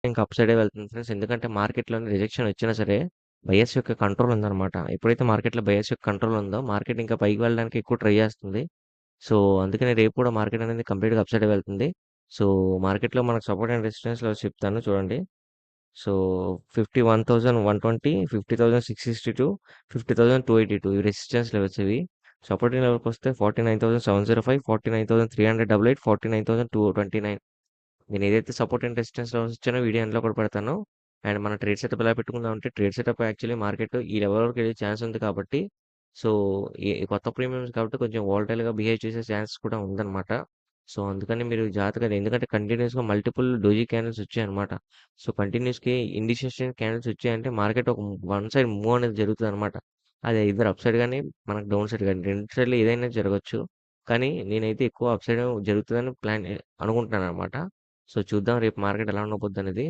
ఇంకా అప్ సైడే వెళ్తుంది ఫ్రెండ్స్. ఎందుకంటే మార్కెట్‌లోని రిజెక్షన్ వచ్చినా సరే, బయర్స్ యొక్క కంట్రోల్ ఉందనమాట. ఎప్పుడైతే మార్కెట్‌లో బయర్స్ యొక్క కంట్రోల్ ఉందో, మార్కెట్ ఇంకా పైకి వెళ్ళడానికి ఎక్కువ ట్రై చేస్తుంది. సో, అందుకని రేపు కూడా మార్కెట్ అనేది కంప్లీట్‌గా అప్ సైడే వెళ్తుంది. సో, మార్కెట్‌లో మనకు సపోర్ట్ అండ్ రెసిస్టెన్స్ లెవెల్స్ చెప్తాను చూడండి. సో, 51,120, 50,662, 50,282 ఇవి రెసిస్టెన్స్ లెవెల్స్ ఇవి. సపోర్టింగ్ లెవెల్‌కొస్తే 49,705, 49,388, 49,229. నేను ఏదైతే సపోర్ట్ అండ్ రెసిస్టెన్స్ లెవెల్స్ ఇచ్చానో వీడియో ఎండ్‌లో కూడా పెడతాను. అండ్ మన ట్రేడ్ సెటప్ ఎలా పెట్టుకుందామంటే ట్రేడ్ సెటప్ యాక్చువల్లీ మార్కెట్ ఈ లెవెల్ వరకు వెళ్ళే ఛాన్స్ ఉంది కాబట్టి సో, ఈ కొత్త ప్రీమియమ్స్ కాబట్టి కొంచెం వోలటైల్‌గా బిహేవ్ చేసే ఛాన్స్ కూడా ఉందన్నమాట. సో, అందుకని మీరు జాగ్రత్తగా ఎందుకంటే కంటిన్యూయస్‌గా మల్టిపుల్ డోజీ క్యాండిల్స్ వచ్చాయన్నమాట. సో, కంటిన్యూస్‌గా ఇండిసిషన్ క్యాండిల్స్ వచ్చాయంటే మార్కెట్ ఒక వన్ సైడ్ మూవ్ అనేది జరుగుతదన్నమాట. అది ఐదర్ అప్ సైడ్ గాని, మనకు డౌన్ సైడ్ గాని 2 సైడ్‌లో ఏదైనా జరగొచ్చు. కానీ నేనైతే ఎక్కువ అప్ సైడ్ జరుగుతదని అనుకుంటున్నానన్నమాట. సో, చూద్దాం రేపు మార్కెట్ ఎలా ఉండబోద్దనేది.